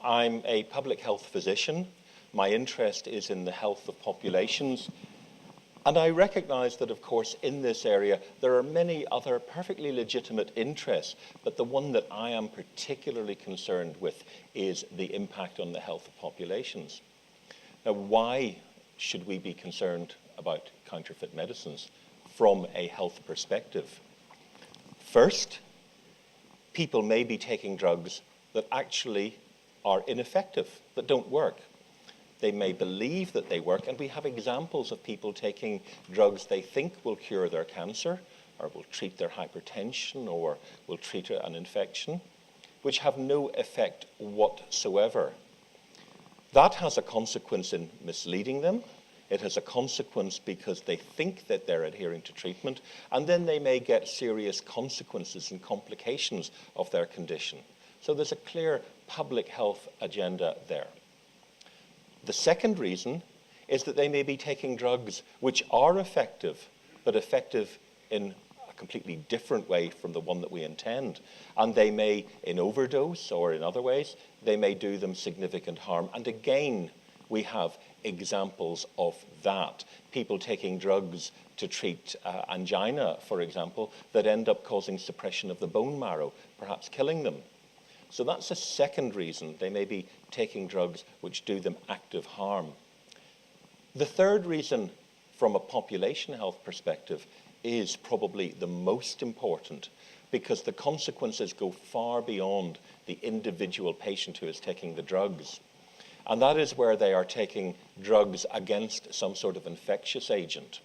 I'm a public health physician. My interest is in the health of populations. And I recognize that, of course, in this area, there are many other perfectly legitimate interests, but the one that I am particularly concerned with is the impact on the health of populations. Now, why should we be concerned about counterfeit medicines from a health perspective? First, people may be taking drugs that actually are ineffective, that don't work. They may believe that they work, and we have examples of people taking drugs they think will cure their cancer, or will treat their hypertension, or will treat an infection, which have no effect whatsoever. That has a consequence in misleading them. It has a consequence because they think that they're adhering to treatment, and then they may get serious consequences and complications of their condition. So there's a clear public health agenda there. The second reason is that they may be taking drugs which are effective, but effective in a completely different way from the one that we intend. And they may, in overdose or in other ways, they may do them significant harm. And again, we have examples of that. People taking drugs to treat angina, for example, that end up causing suppression of the bone marrow, perhaps killing them. So that's a second reason. They may be taking drugs which do them active harm. The third reason from a population health perspective is probably the most important, because the consequences go far beyond the individual patient who is taking the drugs. And that is where they are taking drugs against some sort of infectious agent.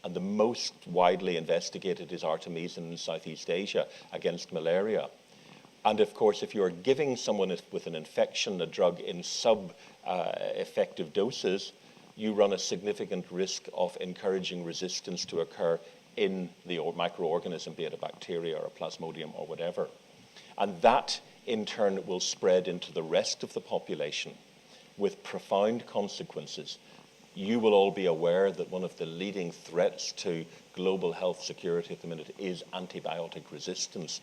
And the most widely investigated is artemisinin in Southeast Asia against malaria. And of course, if you're giving someone with an infection a drug in sub-effective doses, you run a significant risk of encouraging resistance to occur in the microorganism, be it a bacteria or a plasmodium or whatever. And that, in turn, will spread into the rest of the population with profound consequences. You will all be aware that one of the leading threats to global health security at the minute is antibiotic resistance.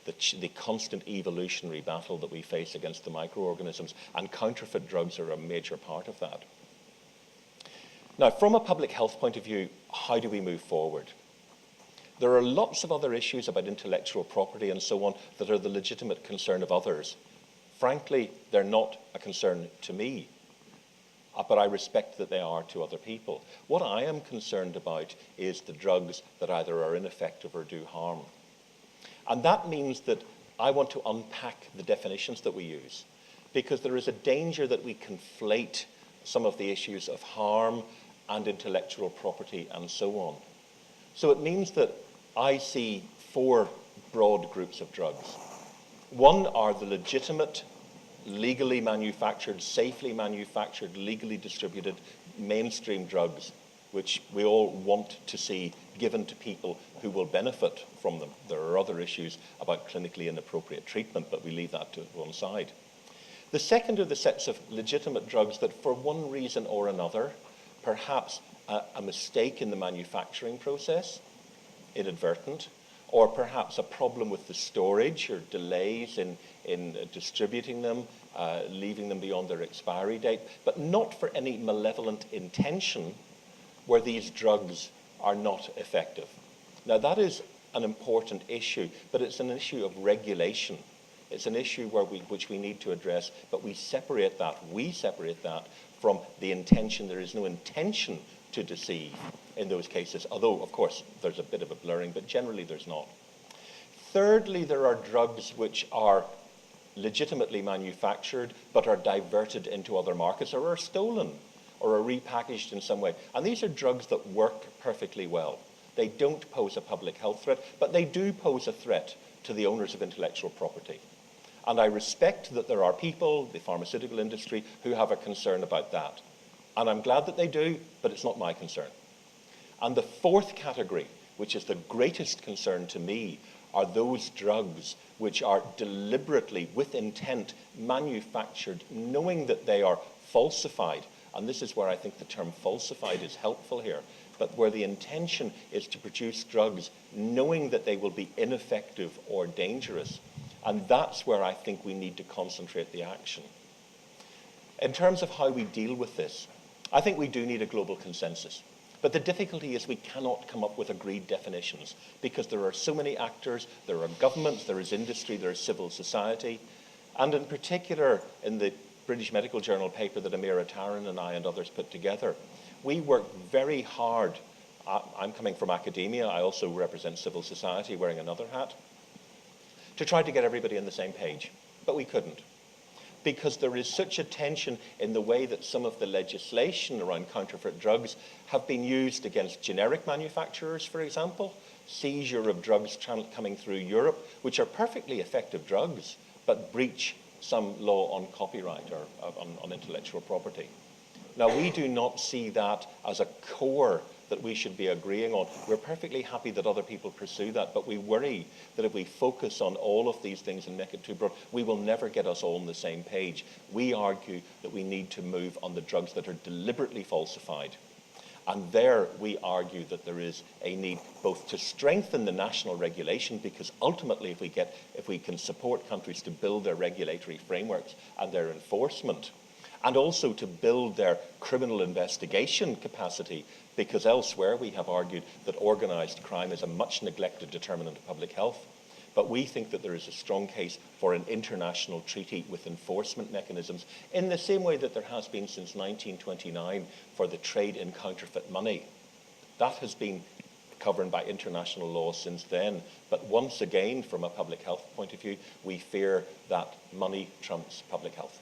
The constant evolutionary battle that we face against the microorganisms, and counterfeit drugs are a major part of that. Now, from a public health point of view, how do we move forward? There are lots of other issues about intellectual property and so on that are the legitimate concern of others. Frankly, they're not a concern to me, but I respect that they are to other people. What I am concerned about is the drugs that either are ineffective or do harm. And that means that I want to unpack the definitions that we use, because there is a danger that we conflate some of the issues of harm and intellectual property and so on. So it means that I see four broad groups of drugs. One are the legitimate, legally manufactured, safely manufactured, legally distributed mainstream drugs, which we all want to see given to people who will benefit from them. There are other issues about clinically inappropriate treatment, but we leave that to one side. The second are the sets of legitimate drugs that, for one reason or another, perhaps a mistake in the manufacturing process, inadvertent, or perhaps a problem with the storage or delays in distributing them, leaving them beyond their expiry date, but not for any malevolent intention where these drugs are not effective. Now, that is an important issue, but it's an issue of regulation. It's an issue which we need to address, but we separate that from the intention. There is no intention to deceive in those cases, although, of course, there's a bit of a blurring, but generally there's not. Thirdly, there are drugs which are legitimately manufactured, but are diverted into other markets, or are stolen, or are repackaged in some way. And these are drugs that work perfectly well. They don't pose a public health threat, but they do pose a threat to the owners of intellectual property. And I respect that there are people, the pharmaceutical industry, who have a concern about that. And I'm glad that they do, but it's not my concern. And the fourth category, which is the greatest concern to me, are those drugs which are deliberately, with intent, manufactured, knowing that they are falsified. And this is where I think the term falsified is helpful here, but where the intention is to produce drugs knowing that they will be ineffective or dangerous. And that's where I think we need to concentrate the action. In terms of how we deal with this, I think we do need a global consensus. But the difficulty is we cannot come up with agreed definitions because there are so many actors, there are governments, there is industry, there is civil society. And in particular, in the British Medical Journal paper that Amira Taran and I and others put together, we worked very hard. I'm coming from academia, I also represent civil society, wearing another hat, to try to get everybody on the same page, but we couldn't. Because there is such a tension in the way that some of the legislation around counterfeit drugs have been used against generic manufacturers, for example, seizure of drugs coming through Europe, which are perfectly effective drugs, but breach some law on copyright or on intellectual property. Now, we do not see that as a core that we should be agreeing on. We're perfectly happy that other people pursue that, but we worry that if we focus on all of these things and make it too broad, we will never get us all on the same page. We argue that we need to move on the drugs that are deliberately falsified. And there we argue that there is a need both to strengthen the national regulation, because ultimately if we can support countries to build their regulatory frameworks and their enforcement, and also to build their criminal investigation capacity, because elsewhere we have argued that organised crime is a much neglected determinant of public health. But we think that there is a strong case for an international treaty with enforcement mechanisms, in the same way that there has been since 1929 for the trade in counterfeit money. That has been governed by international law since then. But once again, from a public health point of view, we fear that money trumps public health.